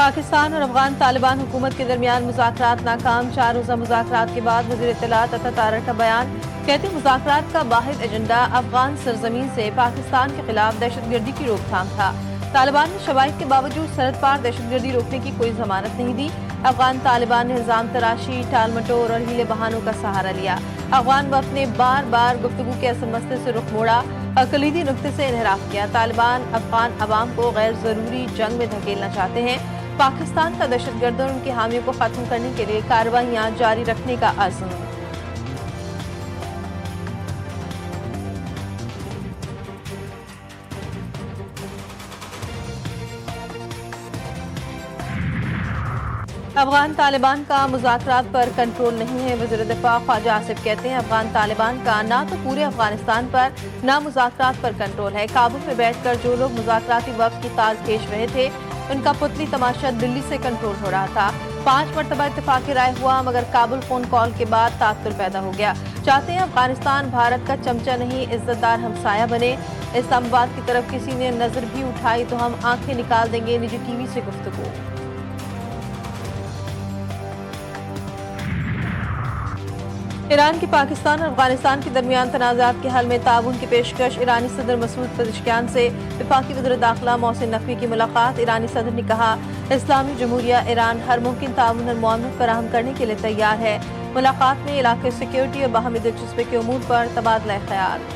पाकिस्तान और अफगान तालिबान हुकूमत के दरमियान मुज़ाकरात नाकाम। 4 रोज़ा मुज़ाकरात के बाद वज़ीर इत्तलात अता तारड़ का बयान। कहते मुज़ाकरात का वाहिद एजेंडा अफगान सरजमीन से पाकिस्तान के खिलाफ दहशतगर्दी की रोकथाम था। तालिबान ने शवाहिद के बावजूद सरहद पार दहशतगर्दी रोकने की कोई जमानत नहीं दी। अफगान तालिबान ने इल्जाम तराशी, टाल मटोर और हीले बहानों का सहारा लिया। अफगान वफ़द ने बार बार गुफ्तगू के असल मसले से रुख मोड़ा और कलीदी नुक्ते से इनहराफ किया। तालिबान अफगान अवाम को गैर ज़रूरी जंग में धकेलना चाहते हैं। पाकिस्तान का दहशतगर्दों और उनकी हामियों को खत्म करने के लिए कार्रवाइयां जारी रखने का अज़्म। अफगान तालिबान का मुज़ाकरात पर कंट्रोल नहीं है। वज़ीर दिफ़ा ख्वाजा आसिफ कहते हैं अफगान तालिबान का ना तो पूरे अफगानिस्तान पर ना मुज़ाकरात पर कंट्रोल है। काबुल में बैठकर जो लोग मुज़ाकराती वफ़द की ताल खींच रहे थे उनका पुतली तमाशा दिल्ली से कंट्रोल हो रहा था। 5 मरतबा इत्तेफाक़ी राय हुआ मगर काबुल फ़ोन कॉल के बाद तात्तुर पैदा हो गया। चाहते हैं अफगानिस्तान भारत का चमचा नहीं इज़्ज़तदार हमसाया बने। इस्लामाबाद की तरफ किसी ने नज़र भी उठाई तो हम आंखें निकाल देंगे। निजी टीवी से गुफ्तगू। ईरान की पाकिस्तान और अफगानिस्तान के दरमियान तनाज़ात के हल में ताउन की पेशकश। ईरानी सदर मसूद पेज़ेश्कियान से वफाकी वज़ीर दाखिला मोहसिन नकवी की मुलाकात। ईरानी सदर ने कहा इस्लामी जमहूरिया ईरान हर मुमकिन ताउन और मुआवनत फराहम करने के लिए तैयार है। मुलाकात में इलाके सिक्योरिटी और बाहमी दिलचस्पी के उमूर पर तबादला ख्याल।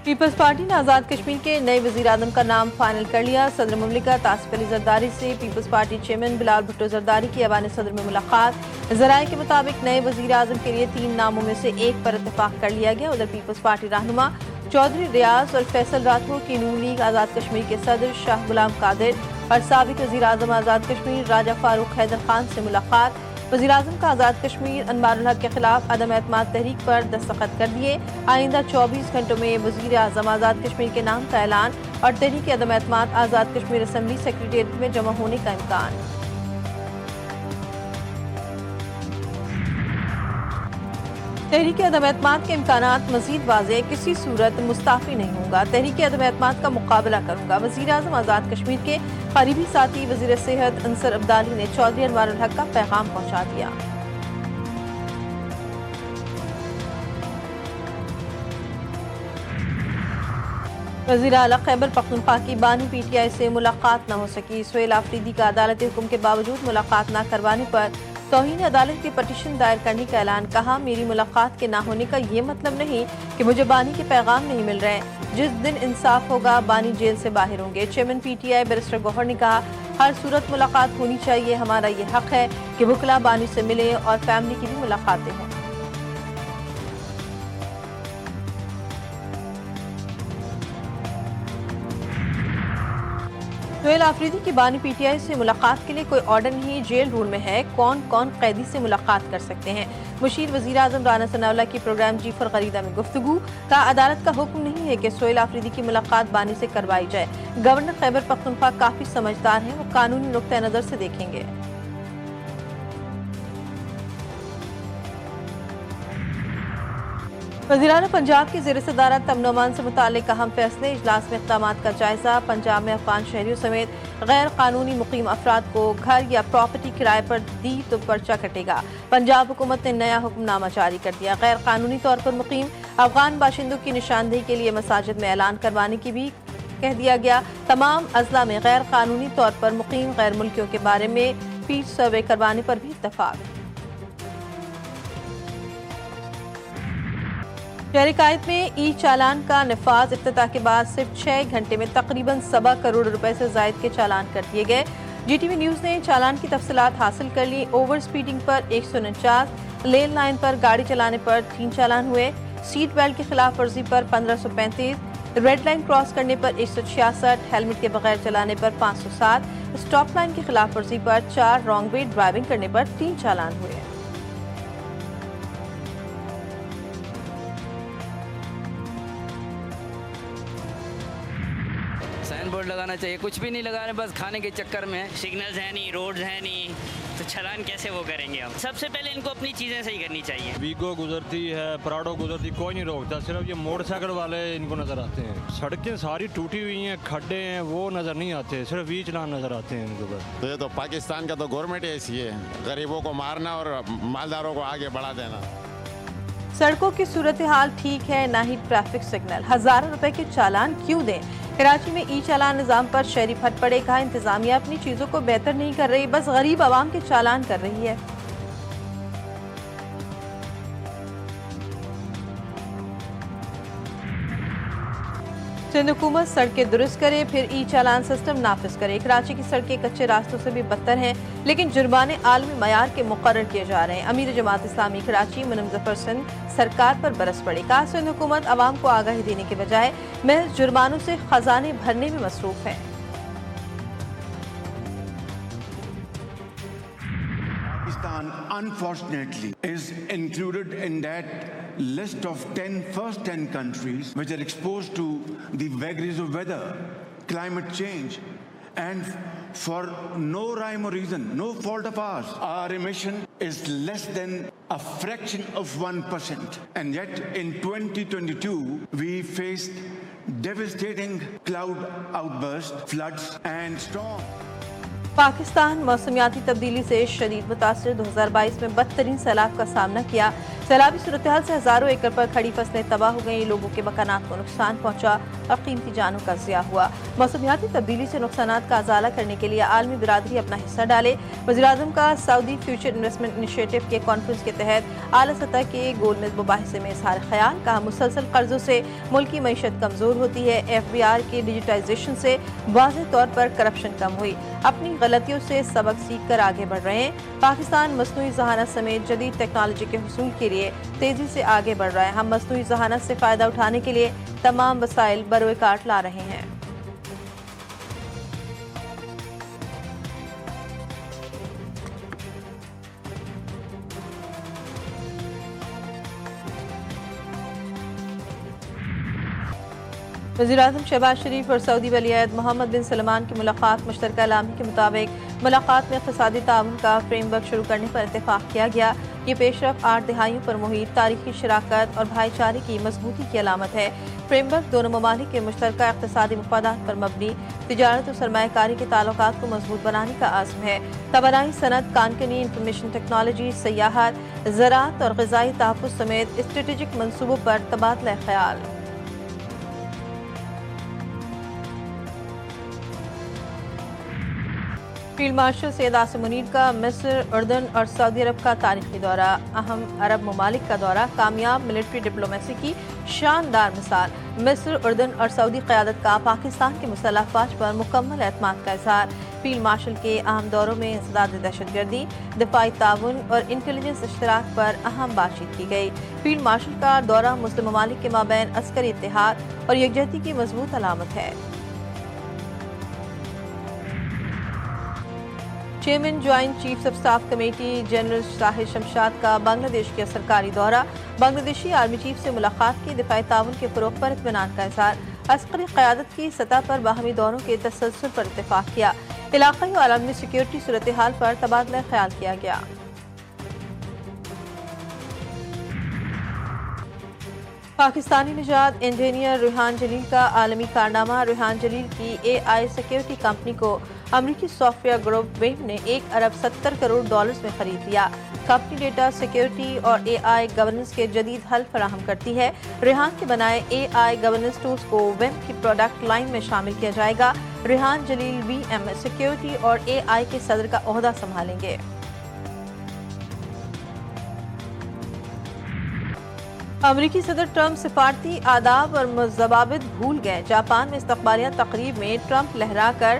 पीपल्स पार्टी ने आज़ाद कश्मीर के नए वज़ीर आज़म का नाम फाइनल कर लिया। सदर मुमलिकत आसिफ अली जरदारी से पीपल्स पार्टी चेयरमैन बिलाल भुट्टो जरदारी की ऐवान सदर में मुलाकात। ज़राए के मुताबिक नए वज़ीर आज़म के लिए 3 नामों में से एक पर इत्तेफाक कर लिया गया। उधर पीपल्स पार्टी रहनुमा चौधरी रियाज और फैसल राठौर की नून लीग आज़ाद कश्मीर के सदर शाह गुलाम कादिर और साबिक वज़ीर आज़म आज़ाद कश्मीर राजा फारूक हैदर खान से मुलाकात। वज़ीर आज़म का आज़ाद कश्मीर अनवारुल हक के खिलाफ अदम एतमाद तहरीक पर दस्तखत कर दिए। आइंदा 24 घंटों में वज़ीर आज़म आज़ाद कश्मीर के नाम का ऐलान और तहरीक अदम एतमाद आज़ाद कश्मीर असम्बली सेक्रेटेरिएट में जमा होने का इम्कान। तहरीक अदम एतमाद के इम्कानात मज़ीद वाज़ेह। किसी सूरत मुस्ताफ़ी नहीं होगा। तहरीक अदम एतमाद का मुकाबला करूंगा। वज़ीर आज़म आज़ाद कश्मीर के करीबी साथी वज़ीर सेहत अंसर अब्दाली ने चौधरी अनवारुल हक का पैगाम पहुंचा दिया। वज़ीर आला खैबर पख्तूनख्वा की बानी PTI से मुलाकात न हो सकी। सुहेल आफरीदी का अदालती हुक्म के बावजूद मुलाकात न करवाने पर तौहीन अदालत की पटिशन दायर करने का ऐलान। कहा मेरी मुलाकात के ना होने का ये मतलब नहीं कि मुझे बानी के पैगाम नहीं मिल रहे। जिस दिन इंसाफ होगा बानी जेल से बाहर होंगे। चेयरमैन PTI बैरिस्टर गौहर ने कहा हर सूरत मुलाकात होनी चाहिए। हमारा ये हक है कि वकला बानी से मिले और फैमिली की भी मुलाकातें हों। सुहेल आफरीदी की बानी PTI से मुलाकात के लिए कोई ऑर्डर नहीं, जेल रूल में है कौन कौन कैदी से मुलाकात कर सकते हैं। मुशीर वज़ीर आज़म राना सनाउल्लाह की प्रोग्राम जीफर गरीदा में गुफ्तगू। का अदालत का हुक्म नहीं है कि सुहेल आफरीदी की मुलाकात बानी से करवाई जाए। गवर्नर खैबर पख्तूनख्वा काफ़ी समझदार हैं, वो कानूनी नुक्ता नज़र से देखेंगे। वज़ीर-ए-आला पंजाब की ज़ेर सदारत अमन अमान से मुताल्लिक़ अहम फैसले। इजलास में इक़दामात का जायज़ा। पंजाब में अफ़गान शहरियों समेत गैर कानूनी मुक़ीम अफराद को घर या प्रॉपर्टी किराए पर दी तो पर्चा कटेगा। पंजाब हुकूमत ने नया हुक्मनामा जारी कर दिया। गैर कानूनी तौर पर मुक़ीम अफ़गान बाशिंदों की निशानदेही के लिए मसाजिद में ऐलान करवाने की भी कह दिया गया। तमाम अज़ला में गैर कानूनी तौर पर मुक़ीम गैर मुल्कियों के बारे में फील्ड सर्वे करवाने पर भी इत्तफ़ाक़। शहरी-ए-कायद में ई चालान का नफाज इफ्तिताह के बाद सिर्फ 6 घंटे में तकरीबन 7 करोड़ रुपए से जायद के चालान कर दिए गए। GTV न्यूज़ ने चालान की तफसीलात हासिल कर ली। ओवर स्पीडिंग पर 149, लेन लाइन पर गाड़ी चलाने पर 3 चालान हुए। सीट बेल्ट की खिलाफ वर्जी पर 1535, रेड लाइन क्रॉस करने पर 166, हेलमेट के बगैर चलाने पर 507, स्टॉप लाइन की खिलाफ वर्जी पर 4, रॉन्ग वे ड्राइविंग करने पर 3 चालान हुए। بورڈ لگانا چاہیے. کچھ بھی نہیں لگا رہے, بس کھانے کے چکر میں. سگنلز ہیں نہیں, روڈز ہیں نہیں, تو چلان کیسے وہ کریں گے ہم؟ سب سے پہلے ان کو اپنی چیزیں صحیح کرنی چاہیے. ویگو گزرتی ہے, پراڈو گزرتی, کوئی نہیں روکتا, صرف یہ موٹر سائیکل والے ان کو نظر آتے ہیں. سڑکیں ساری ٹوٹی ہوئی ہیں, کھڈے ہیں, وہ نظر نہیں آتے, صرف وی چلان نظر آتے ہیں ان کو. بس تو یہ تو پاکستان کا تو گورنمنٹ ایسی ہے, غریبوں کو مارنا اور مالداروں کو آگے بڑھا دینا. سڑکوں کی صورتحال ٹھیک ہے, نہ ہی ٹریفک سگنل. ہزاروں روپے کے چالان کیوں دیں؟ کراچی میں ای چالان نظام پر شہری پھٹ پڑے. کہا انتظامیہ اپنی چیزوں کو بہتر نہیں کر رہی, بس غریب عوام کے چالان کر رہی ہے. سندھ حکومت سڑکیں درست کرے, پھر ای چالان سسٹم نافذ کرے. کراچی کی سڑکیں کچے راستوں سے بھی بدتر ہیں, لیکن جرمانے عالمی معیار کے مقرر کیے جا رہے ہیں. امیر جماعت اسلامی کراچی منم ظفر سنگھ سرکار پر برس پڑے. کہا سندھ حکومت عوام کو آگاہی دینے کے بجائے محض جرمانوں سے خزانے بھرنے میں مصروف ہے. Pakistan, unfortunately, is included in that list of first 10 countries which are exposed to the vagaries of weather, climate change, and for no rhyme or reason, no fault of ours, our emission is less than a fraction of 1%. And yet, in 2022, we faced devastating cloud outbursts, floods, and storms. Pakistan موسمیاتی تبدیلی سے شدید متاثر. 2022 میں بدترین سیلاب کا سامنا کیا. سیلابی صورتحال سے ہزاروں ایکڑ پر کھڑی فصلیں تباہ ہو گئیں, لوگوں کے مکانات کو نقصان پہنچا اور قیمتی جانوں کا ضیاع ہوا. موسمیاتی تبدیلی سے نقصانات کا ازالہ کرنے کے لیے عالمی برادری اپنا حصہ ڈالے. وزیراعظم کا سعودی فیوچر انویسٹمنٹ انیشیٹو کے کانفرنس کے تحت اعلیٰ سطح کے گول میز مباحثے میں اظہار خیال. کہا مسلسل قرضوں سے ملکی معیشت کمزور ہوتی ہے. FBR کے ڈیجیٹائزیشن سے واضح طور پر کرپشن کم ہوئی. اپنی غلطیوں سے سبق سیکھ کر آگے بڑھ رہے ہیں. پاکستان مصنوعی ذہانت سمیت جدید ٹیکنالوجی کے حصول کے لیے تیزی سے آگے بڑھ رہا ہے. ہم مصنوعی ذہانت سے فائدہ اٹھانے کے لیے تمام وسائل بروئے کار لا رہے ہیں. وزیراعظم شہباز شریف اور سعودی ولی عہد محمد بن سلمان کی ملاقات. مشترکہ اعلامیہ کے مطابق ملاقات میں اقتصادی تعاون کا فریم ورک شروع کرنے پر اتفاق کیا گیا. یہ پیش رفت 8 دہائیوں پر محیط تاریخی شراکت اور بھائی چارے کی مضبوطی کی علامت ہے. فریم ورک دونوں ممالک کے مشترکہ اقتصادی مفادات پر مبنی تجارت اور سرمایہ کاری کے تعلقات کو مضبوط بنانے کا عزم ہے. توانائی صنعت, کانکنی, انفارمیشن ٹیکنالوجی, سیاحت, زراعت اور غذائی تحفظ سمیت اسٹریٹجک منصوبوں پر تبادلہ خیال. فیلڈ مارشل سید عاصم منیر کا مصر, اردن اور سعودی عرب کا تاریخی دورہ. اہم عرب ممالک کا دورہ کامیاب ملٹری ڈپلومیسی کی شاندار مثال. مصر, اردن اور سعودی قیادت کا پاکستان کی مسلح افواج پر مکمل اعتماد کا اظہار. فیلڈ مارشل کے اہم دوروں میں انسداد دہشت گردی, دفاعی تعاون اور انٹیلیجنس اشتراک پر اہم بات چیت کی گئی. فیلڈ مارشل کا دورہ مسلم ممالک کے مابین عسکری اتحاد اور یکجہتی کی مضبوط علامت ہے. Chairman joint chiefs of staff committee general Sahil Shamshad کا بنگلہ دیش کے سرکاری دورہ. بنگلہ دیشی آرمی چیف سے ملاقات کی. دفاعی تعاون کے فروغ پر اطمینان کا اظہار. عسکری قیادت کی سطح پر باہمی دوروں کے تسلسل پر اتفاق کیا. علاقائی اور عالمی سیکیورٹی صورتحال پر تبادلہ خیال کیا گیا. پاکستانی نژاد انجینئر ریحان جلیل کا عالمی کارنامہ. ریحان جلیل کی AI سیکیورٹی کمپنی کو امریکی سافٹ ویئر گروپ ویو نے $1 ارب 70 کروڑ میں خرید لیا. کمپنی ڈیٹا سیکیورٹی اور AI گورننس کے جدید حل فراہم کرتی ہے. ریحان کے بنائے AI گورننس ٹولز کو ویب کی پروڈکٹ لائن میں شامل کیا جائے گا. ریحان جلیل VM سیکیورٹی اور AI کے صدر کا عہدہ سنبھالیں گے. امریکی صدر ٹرمپ سفارتی آداب اور ضوابط بھول گئے. جاپان میں استقبالیہ تقریب میں ٹرمپ لہرا کر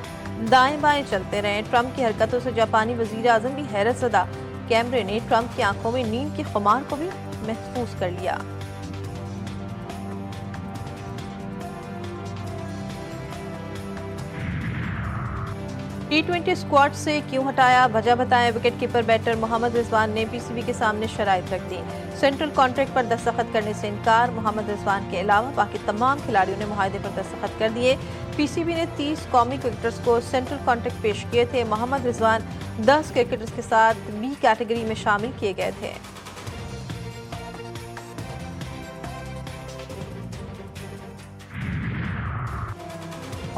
دائیں بائیں چلتے رہے. ٹرمپ کی حرکتوں سے جاپانی وزیر اعظم بھی حیرت زدہ. کیمرے نے ٹرمپ کی آنکھوں میں نیند کی خمار کو بھی محفوظ کر لیا. T20 स्क्वाड से क्यों हटाया, वजह बताएं। Wicket keeper batter Mohammad Rizwan ने पीसीबी के सामने शराइत रख दी। सेंट्रल कॉन्ट्रैक्ट पर दस्तखत करने से इनकार। मोहम्मद रिजवान के अलावा बाकी तमाम खिलाड़ियों ने मुआहदे पर दस्तखत कर दिए। पीसीबी ने 30 कौमी क्रिकेटर्स को सेंट्रल कॉन्ट्रैक्ट पेश किए थे। मोहम्मद रिजवान 10 क्रिकेटर्स के साथ बी कैटेगरी में शामिल किए गए थे।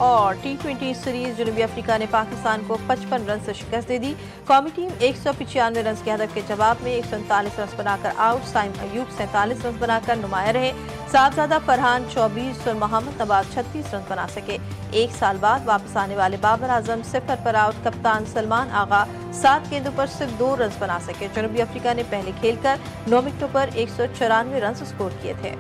और T20 सीरीज जनूबी अफ्रीका ने पाकिस्तान को 55 रन से शिकस्त दे दी। कौमी टीम 195 रन के हदफ के जवाब में 139 रन बनाकर आउट। साइम अयूब 47 रन बनाकर नुमाया रहे। साहबजादा फरहान 24 और मोहम्मद नवाज 36 रन बना सके। एक साल बाद वापस आने वाले बाबर आजम 0 पर आउट। कप्तान सलमान आगा 7 गेंदों पर सिर्फ 2 रन बना सके। जनूबी अफ्रीका ने पहले खेलकर 9 विकेटों पर 194 रन स्कोर किए थे।